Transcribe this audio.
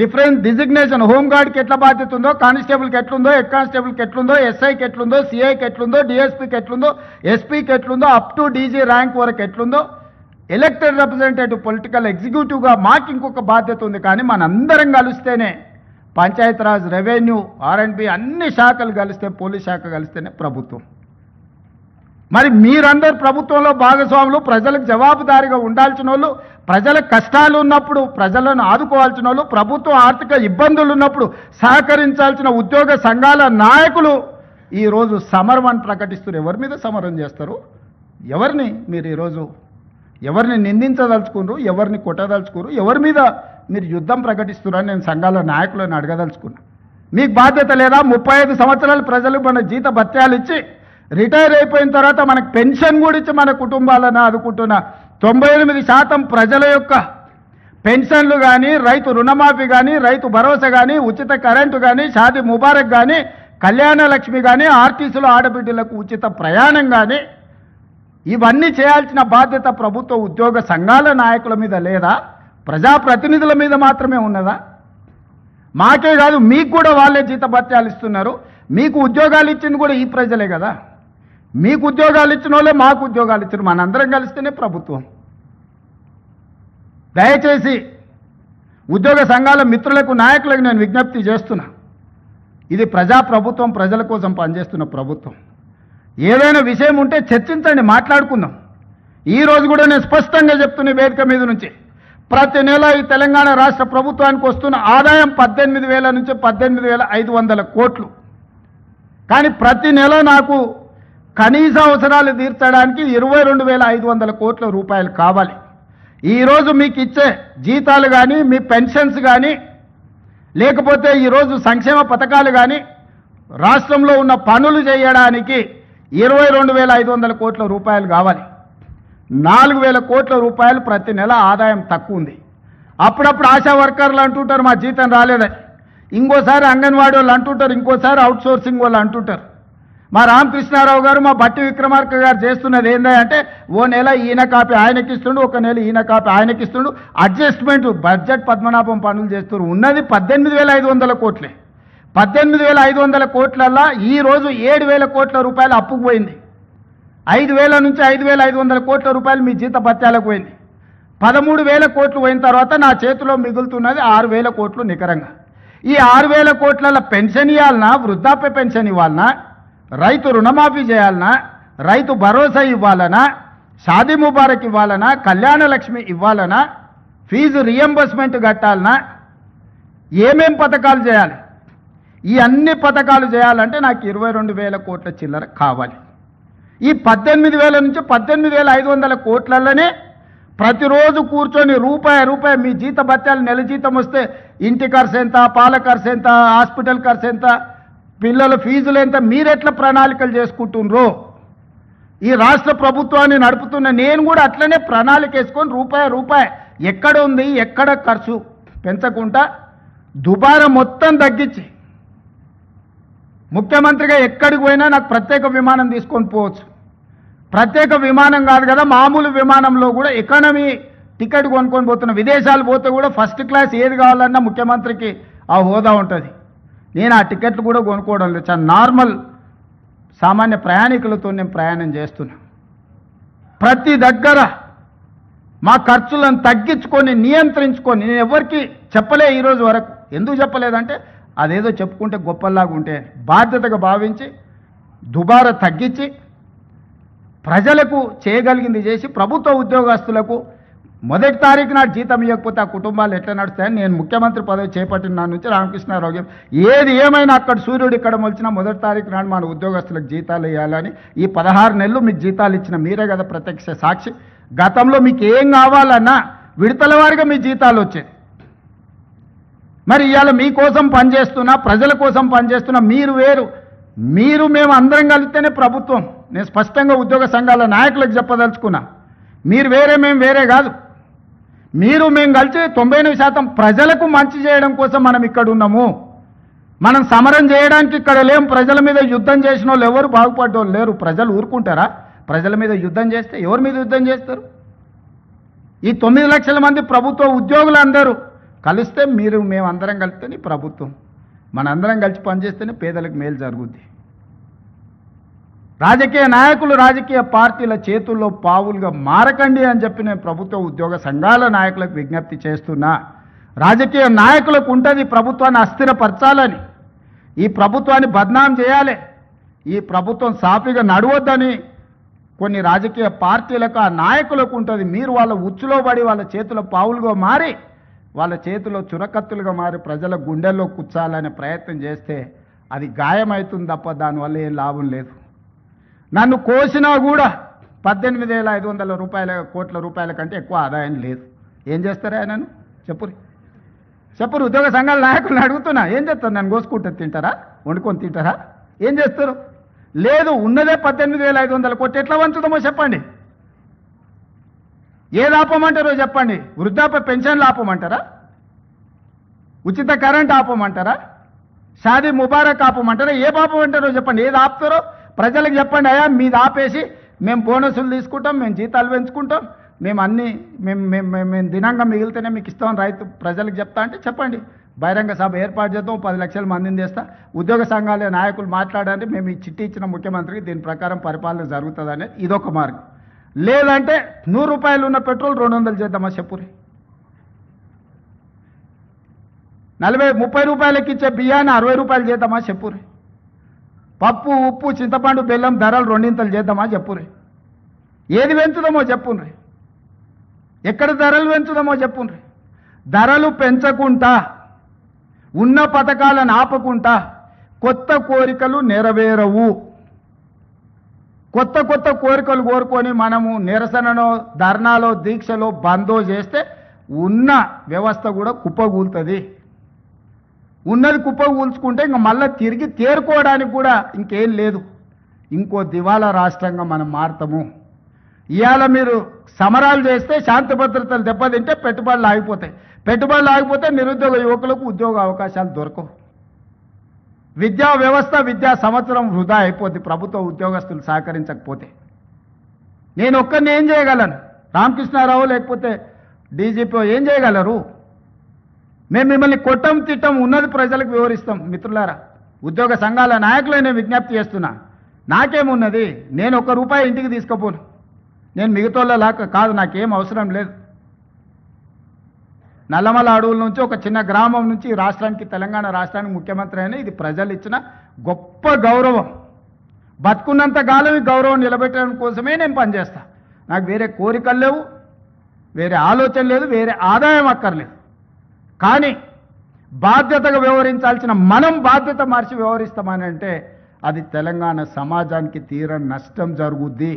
Different designation, హోంగార్డ్కి ఎట్లా బాధ్యత ఉందో, కానిస్టేబుల్కి ఎట్లుందో, హెడ్ కానిస్టేబుల్కి ఎట్లుందో, ఎస్ఐకి ఎట్లుందో, సిఐకి ఎట్లుందో, డిఎస్పీకి ఎట్లుందో, ఎస్పీకి ఎట్లుందో, అప్ టు డీజీ ర్యాంక్ వరకు ఎట్లుందో, ఎలక్టెడ్ రిప్రజెంటేటివ్ పొలిటికల్ ఎగ్జిక్యూటివ్గా మాకు ఇంకొక బాధ్యత ఉంది. కానీ మనందరం కలిస్తేనే పంచాయతీరాజ్, రెవెన్యూ, ఆర్ఎండ్బి అన్ని శాఖలు కలిస్తే, పోలీస్ శాఖ కలిస్తేనే ప్రభుత్వం. మరి మీరందరూ ప్రభుత్వంలో భాగస్వాములు, ప్రజలకు జవాబుదారీగా ఉండాల్సిన వాళ్ళు, ప్రజల కష్టాలు ఉన్నప్పుడు ప్రజలను ఆదుకోవాల్సిన వాళ్ళు, ప్రభుత్వం ఆర్థిక ఇబ్బందులు ఉన్నప్పుడు సహకరించాల్సిన ఉద్యోగ సంఘాల నాయకులు ఈరోజు సమరం ప్రకటిస్తారు. ఎవరి మీద సమరం చేస్తారు? ఎవరిని మీరు ఈరోజు ఎవరిని నిందించదలుచుకున్నారు? ఎవరిని కొట్టదలుచుకున్నారు? ఎవరి మీద మీరు యుద్ధం ప్రకటిస్తున్నారని నేను సంఘాల నాయకులను అడగదలుచుకున్నా. మీకు బాధ్యత లేదా? 35 సంవత్సరాలు ప్రజలకు మన జీత భత్యాలు ఇచ్చి రిటైర్ అయిపోయిన తర్వాత మనకు పెన్షన్ కూడా ఇచ్చి మన కుటుంబాలను ఆదుకుంటున్న 98% ప్రజల యొక్క పెన్షన్లు కానీ, రైతు రుణమాఫీ కానీ, రైతు భరోసా కానీ, ఉచిత కరెంటు కానీ, షాదీ ముబారక్ కానీ, కళ్యాణ లక్ష్మి కానీ, ఆర్టీసీలో ఆడబిడ్డలకు ఉచిత ప్రయాణం కానీ, ఇవన్నీ చేయాల్సిన బాధ్యత ప్రభుత్వ ఉద్యోగ సంఘాల నాయకుల మీద లేదా? ప్రజాప్రతినిధుల మీద మాత్రమే ఉన్నదా? మాకే కాదు, మీకు కూడా వాళ్ళే జీత భత్యాలు ఇస్తున్నారు. మీకు ఉద్యోగాలు ఇచ్చింది కూడా ఈ ప్రజలే కదా. మీకు ఉద్యోగాలు ఇచ్చిన వాళ్ళే మాకు ఉద్యోగాలు ఇచ్చారు. మనందరం కలిస్తేనే ప్రభుత్వం. దయచేసి ఉద్యోగ సంఘాల మిత్రులకు, నాయకులకు నేను విజ్ఞప్తి చేస్తున్నా, ఇది ప్రజాప్రభుత్వం, ప్రజల కోసం పనిచేస్తున్న ప్రభుత్వం. ఏదైనా విషయం ఉంటే చర్చించండి, మాట్లాడుకుందాం. ఈరోజు కూడా నేను స్పష్టంగా చెప్తున్న వేదిక మీద నుంచి, ప్రతి నెల ఈ తెలంగాణ రాష్ట్ర ప్రభుత్వానికి వస్తున్న ఆదాయం 18,000 నుంచి 18,500 కోట్లు. కానీ ప్రతి నెల నాకు కనీస అవసరాలు తీర్చడానికి 22,500 కోట్ల రూపాయలు కావాలి. ఈరోజు మీకు ఇచ్చే జీతాలు కానీ, మీ పెన్షన్స్ కానీ, లేకపోతే ఈరోజు సంక్షేమ పథకాలు కానీ, రాష్ట్రంలో ఉన్న పనులు చేయడానికి 22,500 కోట్ల రూపాయలు కావాలి. 4,000 కోట్ల రూపాయలు ప్రతి నెల ఆదాయం తక్కువ ఉంది. అప్పుడప్పుడు ఆశా వర్కర్లు అంటుంటారు మా జీతం రాలేదని, ఇంకోసారి అంగన్వాడీ వాళ్ళు అంటుంటారు, ఇంకోసారి అవుట్సోర్సింగ్ వాళ్ళు అంటుంటారు. మా రామకృష్ణారావు గారు, మా బట్టి విక్రమార్క గారు చేస్తున్నది ఏంటంటే, ఓ నెల ఈయన కాపీ ఆయనకి ఇస్తుండు, ఒక నెల ఈయన కాపీ ఆయనకి ఇస్తుండు, అడ్జస్ట్మెంట్ బడ్జెట్ పద్మనాభం పనులు చేస్తున్నారు. ఉన్నది 18,500 కోట్లే. 18,500 కోట్లల్లో ఈరోజు 7,000 కోట్ల రూపాయలు అప్పుకు పోయింది. 5,000 నుంచి 5,500 కోట్ల రూపాయలు మీ జీత భత్యాలకు పోయింది. 13,000 కోట్లు పోయిన తర్వాత నా చేతిలో మిగులుతున్నది 6,000 కోట్లు నికరంగా. ఈ 6,000 కోట్ల పెన్షన్ ఇవ్వాలన్నా, వృద్ధాప్య పెన్షన్ ఇవ్వాలన్నా, రైతు రుణమాఫీ చేయాలన్నా, రైతు భరోసా ఇవ్వాలనా, షాదీ ముబారక్ ఇవ్వాలనా, కళ్యాణ లక్ష్మి ఇవ్వాలనా, ఫీజు రియంబర్స్మెంట్ కట్టాలనా, ఏమేం పథకాలు చేయాలి? ఈ అన్ని పథకాలు చేయాలంటే నాకు 22,000 కోట్ల చిల్లర కావాలి. ఈ 18,000 నుంచి 18,500 కోట్లలోనే ప్రతిరోజు కూర్చొని రూపాయి మీ జీత భత్యాలు, నెల జీతం వస్తే ఇంటి ఖర్చు ఎంత, పాల ఖర్చు ఎంత, హాస్పిటల్ ఖర్చు ఎంత, పిల్లల ఫీజులు ఎంత, మీరెట్లా ప్రణాళికలు చేసుకుంటున్నారో, ఈ రాష్ట్ర ప్రభుత్వాన్ని నడుపుతున్న నేను కూడా అట్లనే ప్రణాళిక వేసుకొని రూపాయి ఎక్కడ ఉంది, ఎక్కడ ఖర్చు పెంచకుండా దుబారా మొత్తం తగ్గించి, ముఖ్యమంత్రిగా ఎక్కడికి పోయినా నాకు ప్రత్యేక విమానం తీసుకొని పోవచ్చు. ప్రత్యేక విమానం కాదు కదా, మామూలు విమానంలో కూడా ఎకానమీ టికెట్ కొనుక్కొని పోతున్నా. విదేశాలు పోతే కూడా ఫస్ట్ క్లాస్ ఏది కావాలన్నా ముఖ్యమంత్రికి ఆ హోదా ఉంటుంది. నేను ఆ టికెట్లు కూడా కొనుక్కోవడం లేదు. చాలా నార్మల్ సామాన్య ప్రయాణికులతో నేను ప్రయాణం చేస్తున్నా. ప్రతి దగ్గర మా ఖర్చులను తగ్గించుకొని, నియంత్రించుకొని, నేను ఎవరికి చెప్పలే ఈరోజు వరకు. ఎందుకు చెప్పలేదంటే అదేదో చెప్పుకుంటే గొప్పలాగా ఉంటే, బాధ్యతగా భావించి దుబారా తగ్గించి ప్రజలకు చేయగలిగింది చేసి, ప్రభుత్వ ఉద్యోగస్తులకు 1వ తారీఖు నాడు జీతం ఇవ్వకపోతే ఆ కుటుంబాలు ఎట్లా నడుస్తాయని నేను ముఖ్యమంత్రి పదవి చేపట్టిన నా నుంచి రామకృష్ణారావు గారు ఏది ఏమైనా అక్కడ సూర్యుడు ఇక్కడ మొలిచినా 1వ తారీఖు నాడు మన ఉద్యోగస్తులకు జీతాలు ఇవ్వాలని, ఈ 16 నెలలు మీకు జీతాలు ఇచ్చిన మీరే కదా ప్రత్యక్ష సాక్షి. గతంలో మీకు ఏం కావాలన్నా విడతల వారిగా మీ జీతాలు వచ్చేది. మరి ఇవాళ మీకోసం పనిచేస్తున్నా, ప్రజల కోసం పనిచేస్తున్నా, మీరు వేరు, మీరు మేము అందరం కలిస్తేనే ప్రభుత్వం. నేను స్పష్టంగా ఉద్యోగ సంఘాల నాయకులకు చెప్పదలుచుకున్నా, మీరు వేరే మేము వేరే కాదు. మీరు మేము కలిసి 99% ప్రజలకు మంచి చేయడం కోసం మనం ఇక్కడ ఉన్నాము. మనం సమరం చేయడానికి ఇక్కడ లేం. ప్రజల మీద యుద్ధం చేసిన వాళ్ళు ఎవరు బాగుపడ్డోళ్ళు లేరు. ప్రజలు ఊరుకుంటారా? ప్రజల మీద యుద్ధం చేస్తే ఎవరి మీద యుద్ధం చేస్తారు? ఈ 9 లక్షల మంది ప్రభుత్వ ఉద్యోగులందరూ కలిస్తే మీరు మేమందరం కలిస్తేనే ప్రభుత్వం, మనందరం కలిసి పనిచేస్తేనే పేదలకు మేలు జరుగుద్ది. రాజకీయ నాయకులు రాజకీయ పార్టీల చేతుల్లో పావులుగా మారకండి అని చెప్పి నేను ప్రభుత్వ ఉద్యోగ సంఘాల నాయకులకు విజ్ఞప్తి చేస్తున్నా. రాజకీయ నాయకులకు ఉంటుంది ప్రభుత్వాన్ని అస్థిరపరచాలని, ఈ ప్రభుత్వాన్ని బద్నాం చేయాలి, ఈ ప్రభుత్వం సాఫీగా నడవద్దని కొన్ని రాజకీయ పార్టీలకు ఆ నాయకులకు ఉంటుంది. మీరు వాళ్ళ ఉచ్చులో పడి వాళ్ళ చేతుల పావులుగా మారి వాళ్ళ చేతిలో చురకత్తులుగా మారి ప్రజల గుండెల్లో కూర్చాలనే ప్రయత్నం చేస్తే అది గాయమవుతుంది తప్ప దానివల్ల ఏం లాభం లేదు. నన్ను కోసినా కూడా 18,500 కోట్ల రూపాయల కంటే ఎక్కువ ఆదాయం లేదు. ఏం చేస్తారా నన్ను చెప్పురు ఉద్యోగ సంఘాల నాయకులను అడుగుతున్నా, ఏం చేస్తారు? నన్ను కోసుకుంటే తింటారా, వండుకొని తింటారా, ఏం చేస్తారు? లేదు, ఉన్నదే 18,500 కోట్లు. ఎట్లా వంచుదామో చెప్పండి. ఏది ఆపమంటారో చెప్పండి. వృద్ధాప్య పెన్షన్లు ఆపమంటారా? ఉచిత కరెంట్ ఆపమంటారా? షాదీ ముబారక్ ఆపమంటారా? ఏ ఆపమంటారో చెప్పండి. ఏది ఆపుతారో ప్రజలకు చెప్పండి. అయ్యా మీది ఆపేసి మేము బోనసులు తీసుకుంటాం, మేము జీతాలు పెంచుకుంటాం, మేము అన్నీ మేము దినంగా మిగిలితేనే మీకు ఇస్తాం రైతు ప్రజలకు చెప్తా అంటే చెప్పండి. బహిరంగ సభ ఏర్పాటు చేద్దాం, 10 లక్షల మందిని చేస్తా. ఉద్యోగ సంఘాల నాయకులు మాట్లాడండి, మేము ఈ చిట్టి ఇచ్చిన ముఖ్యమంత్రికి దీని ప్రకారం పరిపాలన జరుగుతుంది అనేది ఇదొక మార్గం. లేదంటే 100 రూపాయలు ఉన్న పెట్రోల్ 200 చేద్దామా చెప్పురి. 30 రూపాయలకి ఇచ్చే బియ్యాన్ని 60 రూపాయలు చేద్దామా చెప్పురి. పప్పు ఉప్పు చింతపండు బెల్లం ధరలు 2 చేద్దామా చెప్పురి. ఏది పెంచుదామో చెప్పుండ్రి, ఎక్కడ ధరలు పెంచుదామో చెప్పుండ్రి. ధరలు పెంచకుండా ఉన్న పథకాలను ఆపకుండా కొత్త కోరికలు నెరవేరవు. కొత్త కోరికలు కోరుకొని మనము నిరసనలో ధర్నాలో దీక్షలో బందో చేస్తే ఉన్న వ్యవస్థ కూడా కుప్పగూలుతుంది. ఉన్నది కుప్పగూల్చుకుంటే ఇంకా మళ్ళీ తిరిగి తేరుకోవడానికి కూడా ఇంకేం లేదు. ఇంకో దివాలా రాష్ట్రంగా మనం మారుతాము. ఇవాళ మీరు సమరాలు చేస్తే శాంతి భద్రతలు దెబ్బతింటే పెట్టుబడులు ఆగిపోతాయి. పెట్టుబడులు ఆగిపోతే నిరుద్యోగ యువకులకు ఉద్యోగ అవకాశాలు దొరకవు. విద్యా వ్యవస్థ విద్యా సంవత్సరం వృధా అయిపోద్ది ప్రభుత్వ ఉద్యోగస్తులు సహకరించకపోతే. నేను ఒక్కరిని ఏం చేయగలను? రామకృష్ణారావు లేకపోతే డీజీపీ ఏం చేయగలరు? మేము మిమ్మల్ని కొట్టం తిట్టం, ఉన్నది ప్రజలకు వివరిస్తాం. మిత్రులారా, ఉద్యోగ సంఘాల నాయకులనే విజ్ఞప్తి చేస్తున్నా. నాకేమున్నది? నేను ₹1 ఇంటికి తీసుకుపోను. నేను మిగతాలా కాదు, నాకేం అవసరం లేదు. నల్లమల అడవుల నుంచి ఒక చిన్న గ్రామం నుంచి ఈ రాష్ట్రానికి తెలంగాణ రాష్ట్రానికి ముఖ్యమంత్రి అయినా ఇది ప్రజలు ఇచ్చిన గొప్ప గౌరవం. బతుకున్నంత కాలం ఈ గౌరవం నిలబెట్టడం కోసమే నేను పనిచేస్తా. నాకు వేరే కోరికలు లేవు, వేరే ఆలోచన లేదు, వేరే ఆదాయం అక్కర్లేదు. కానీ బాధ్యతగా వ్యవహరించాల్సిన మనం బాధ్యత మార్చి వ్యవహరిస్తామని అంటే అది తెలంగాణ సమాజానికి తీరని నష్టం జరుగుద్ది.